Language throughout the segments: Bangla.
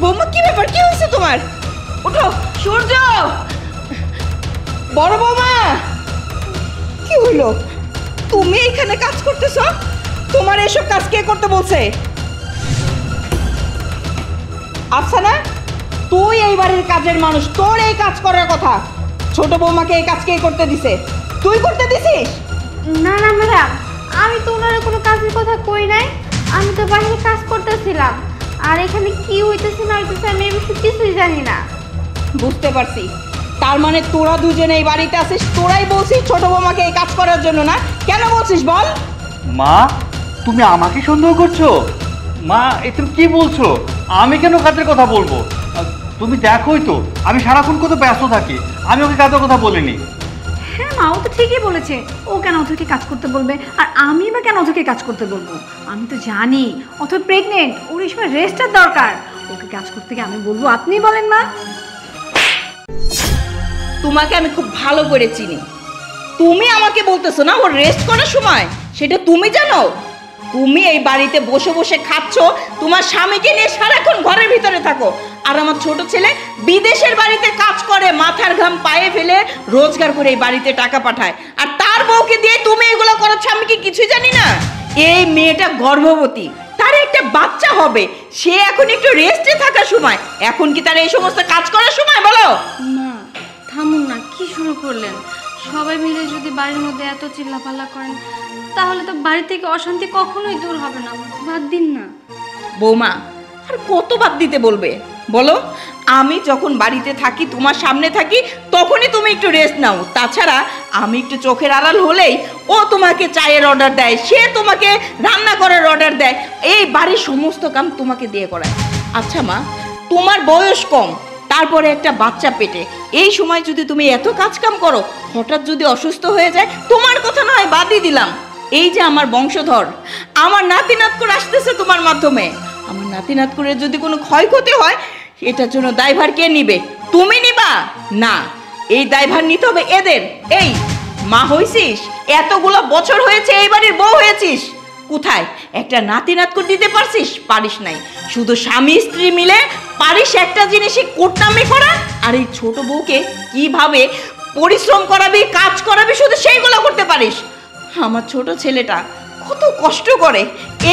বৌমা কি ব্যাপার, কি হয়েছে তোমার? ওঠো সূর্য, বড় বৌমা কি হলো? তুমি এখানে কাজ করতেছ? তোমার এসব কাজ কে করতে বলছে? আচ্ছা না, তুই এই বাড়ির কাজের মানুষ, তোর এই কাজ করার কথা। ছোট বৌমাকে এই কাজ কে করতে দিছে? তুই করতে দিছিস? না না ম্যাডাম, আমি তো ওনার কোনো কাজের কথা কই নাই। আমি তো বাইরে কাজ করতেছিলাম, আর এখানে কি হইতেছে না হইতেছে আমি এই বিষয়ে কিছুই জানি না। বুঝতে পারছি, তার মানে তোরা দুজনে এই বাড়িতে আছিস, তোরাই বলছিস ছোট বৌমাকে এই কাজ করার জন্য না? কেন বলছিস বল? মা, তুমি আমাকে সন্দেহ করছো? মা, এ তুমি কি বলছো? আমি কেন কাজের কথা বলবো? তুমি দেখোই তো আমি সারাক্ষণ কত ব্যস্ত থাকি, আমি ওকে কাজের কথা বলিনি। হ্যাঁ মা, ও তো ঠিকই বলেছে। ও কেন অথকে কাজ করতে বলবে, আর আমি বা কেন অথকে কাজ করতে বলবো? আমি তো জানি অথ প্রেগনেন্ট, ওর এই সময় রেস্টের দরকার। ওকে কাজ করতে গিয়ে আমি বলবো? আপনি বলেন না। তোমাকে আমি খুব ভালো করে চিনি, তুমি আমাকে বলতেছো না ওর রেস্ট করার সময়? সেটা তুমি জানো? তুমি এই বাড়িতে বসে বসে খাচ্ছ, তোমার স্বামীকে নিয়ে সারাক্ষণ ঘরের ভিতরে থাকো, আর আমার ছোট ছেলে বিদেশের বাড়িতে কাজ করে, মাথার ঘাম পায়ে ফেলে রোজগার করে এই বাড়িতে টাকা পাঠায়, আর তার বউকে দিয়ে তুমি এগুলো করাচ্ছ। আমি কি কিছুই জানি না? এই মেয়েটা গর্ভবতী, তার একটা বাচ্চা হবে, সে এখন একটু রেস্টে থাকার সময়। এখন কি তার এই সমস্ত কাজ করার সময়? বলো মা থামুন না, কি শুরু করলেন? সবাই মিলে যদি বাড়ির মধ্যে এত চিল্লাপাল্লা করেন তাহলে তো বাড়ি থেকে অশান্তি কখনোই দূর হবে না। বাদ দিন না। বৌমা, আর কত বাদ দিতে বলবে বলো? আমি যখন বাড়িতে থাকি, তোমার সামনে থাকি, তখনই তুমি একটু রেস্ট নাও। তাছাড়া আমি একটু চোখের আড়াল হলেই ও তোমাকে চায়ের অর্ডার দেয়, সে তোমাকে রান্না করার অর্ডার দেয়, এই বাড়ির সমস্ত কাম তোমাকে দিয়ে করায়। আচ্ছা মা, তোমার বয়স কম, তারপরে একটা বাচ্চা পেটে, এই সময় যদি তুমি এত কাজ কাম করো, হঠাৎ যদি অসুস্থ হয়ে যায়, তোমার কথা না হয় বাদই দিলাম, এই যে আমার বংশধর, আমার নাতি নাতকুর আসতেছে তোমার মাধ্যমে, আমার নাতি নাতকুরের যদি কোনো ক্ষয়ক্ষতি হয়, এটার জন্য দায়ভার কে নিবে? তুমি নিবা না, এই দায়ভার নিতে হবে এদের। এই মা হইছিস, এতগুলো বছর হয়েছে এই বাড়ির বউ হয়েছিস, কোথায় একটা নাতি নাতকুর দিতে পারছিস? পারিস নাই। শুধু স্বামী স্ত্রী মিলে পারিস একটা জিনিসই কোটনামি করা, আর এই ছোট বউকে কিভাবে পরিশ্রম করাবি, কাজ করাবি, শুধু সেইগুলো করতে পারিস। আমার ছোট ছেলেটা কত কষ্ট করে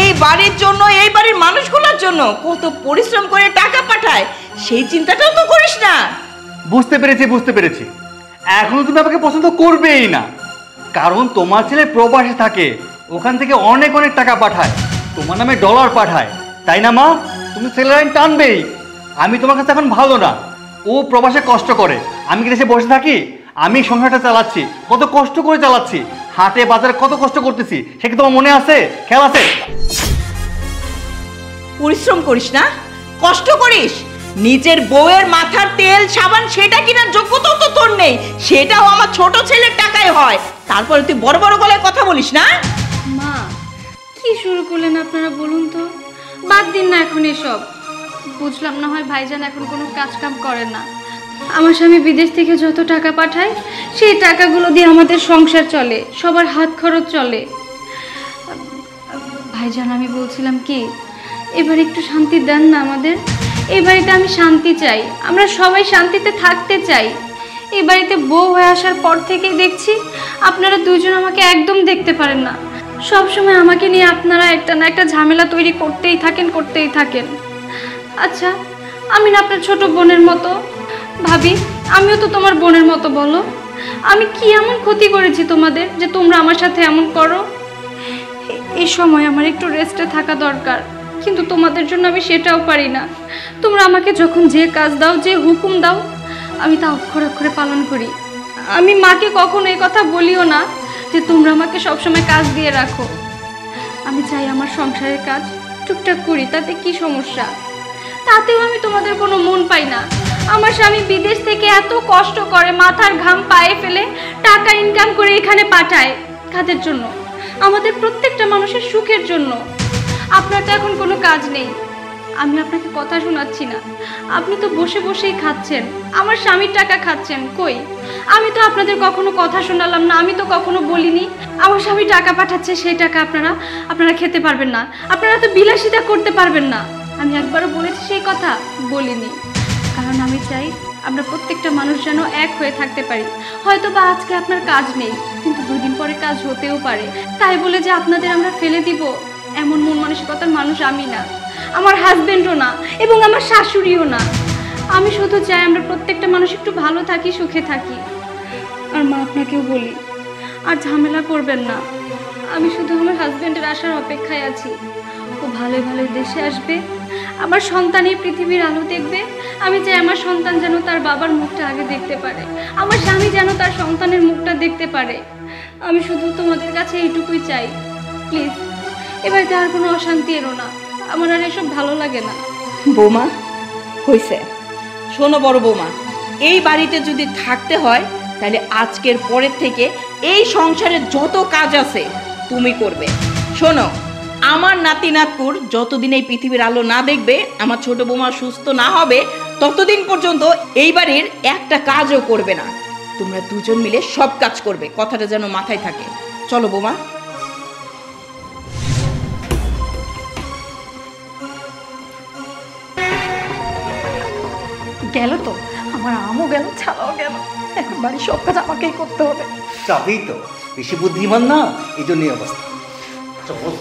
এই বাড়ির জন্য, এই বাড়ির মানুষগুলোর জন্য কত পরিশ্রম করে টাকা পাঠায়, সেই চিন্তাটাও তো করিস না। বুঝতে পেরেছি, বুঝতে পেরেছি। এখনো তুমি আমাকে পছন্দ করবেই না, কারণ তোমার ছেলে প্রবাসে থাকে, ওখান থেকে অনেক অনেক টাকা পাঠায়, তোমার নামে ডলার পাঠায়, তাই না মা? তুমি ছেলের লাইন টানবেই। আমি তোমার কাছে এখন ভালো না, ও প্রবাসে কষ্ট করে, আমি কি দেশে বসে থাকি? আমি সংসারটা চালাচ্ছি, কত কষ্ট করে চালাচ্ছি, হাটে বাজারে কত কষ্ট করতেছি, সে কি তোমার মনে আছে, খেয়াল আছে? পরিশ্রম করিস না, কষ্ট করিস, নিজের বউয়ের মাথার তেল সাবান সেটা কিনার যোগ্যতাও তো তোর নেই, সেটাও আমার ছোট ছেলের টাকায় হয়, তারপরে তুই বড় বড় গলায় কথা বলিস না। মা কি শুরু করলেন আপনারা, বলুন তো? বাদ দিন না এখন এসব। বুঝলাম না হয় ভাইজান এখন কোনো কাজ কাম করে না, আমার স্বামী বিদেশ থেকে যত টাকা পাঠায় সেই টাকাগুলো দিয়ে আমাদের সংসার চলে, সবার হাত খরচ চলে। ভাইজান আমি বলছিলাম কি, এবার একটু শান্তি দেন না আমাদের। এই বাড়িতে আমি শান্তি চাই, আমরা সবাই শান্তিতে থাকতে চাই। এই বাড়িতে বউ হয়ে আসার পর থেকেই দেখছি আপনারা দুজন আমাকে একদম দেখতে পারেন না, সবসময় আমাকে নিয়ে আপনারা একটা না একটা ঝামেলা তৈরি করতেই থাকেন। আচ্ছা আমি না আপনার ছোট বোনের মতো? ভাবি আমিও তো তোমার বোনের মতো, বলো আমি কি এমন ক্ষতি করেছি তোমাদের যে তোমরা আমার সাথে এমন করো? এই সময় আমার একটু রেস্টে থাকা দরকার, কিন্তু তোমাদের জন্য আমি সেটাও পারি না। তোমরা আমাকে যখন যে কাজ দাও, যে হুকুম দাও, আমি তা অক্ষরে অক্ষরে পালন করি। আমি মাকে কখনো এই কথা বলিও না যে তোমরা আমাকে সবসময় কাজ দিয়ে রাখো। আমি চাই আমার সংসারের কাজ টুকটাক করি, তাতে কি সমস্যা? তাতেও আমি তোমাদের কোনো মন পাই না। আমার স্বামী বিদেশ থেকে এত কষ্ট করে, মাথার ঘাম পায়ে ফেলে টাকা ইনকাম করে এখানে পাঠায়, কাদের জন্য? আমাদের প্রত্যেকটা মানুষের সুখের জন্য। আপনার তো এখন কোনো কাজ নেই, আমি আপনাকে কথা শোনাচ্ছি না, আপনি তো বসে বসেই খাচ্ছেন, আমার স্বামীর টাকা খাচ্ছেন। কই, আমি তো আপনাদের কখনো কথা শোনালাম না, আমি তো কখনো বলিনি আমার স্বামী টাকা পাঠাচ্ছে, সেই টাকা আপনারা খেতে পারবেন না, আপনারা তো বিলাসিতা করতে পারবেন না। আমি একবারও বলেছি সেই কথা? বলিনি। কারণ আমি চাই আমরা প্রত্যেকটা মানুষ যেন এক হয়ে থাকতে পারি। হয়তো বা আজকে আপনার কাজ নেই, কিন্তু 2 দিন পরে কাজ হতেও পারে। তাই বলে যে আপনাদের আমরা ফেলে দিব, এমন মন মানসিকতার মানুষ আমি না, আমার হাজবেন্ডও না, এবং আমার শাশুড়িও না। আমি শুধু চাই আমরা প্রত্যেকটা মানুষ একটু ভালো থাকি, সুখে থাকি। আর মা, আপনাকেও বলি, আর ঝামেলা করবেন না। আমি শুধু আমার হাজবেন্ডের আসার অপেক্ষায় আছি। ও ভালো ভালো দেশে আসবে, আমার সন্তান এই পৃথিবীর আলো দেখবে। আমি চাই আমার সন্তান যেন তার বাবার মুখটা আগে দেখতে পারে, আমার স্বামী যেন তার সন্তানের মুখটা দেখতে পারে। আমি শুধু তোমাদের কাছে এইটুকুই চাই, প্লিজ এ বাড়িতে আর কোনো অশান্তি এলো না। আমার আর এসব ভালো লাগে না। বৌমা হয়েছে, শোনো বড় বৌমা, এই বাড়িতে যদি থাকতে হয় তাহলে আজকের পরের থেকে এই সংসারের যত কাজ আছে তুমি করবে। শোনো, আমার নাতি নাতকুর যতদিন এই পৃথিবীর আলো না দেখবে, আমার ছোট বৌমা সুস্থ না হবে, ততদিন পর্যন্ত এই বাড়ির একটা কাজও করবে না। তোমরা দুজন মিলে সব কাজ করবে, কথাটা যেন মাথায় থাকে। চলো বৌমা। গেল তো, আমার আমও গেল, ছাড়াও গেল। এখন বাড়ির সব কাজ আমাকেই করতে হবে। চাপেই তো, বেশি বুদ্ধিমান না, এই জন্যই অবস্থা। চল।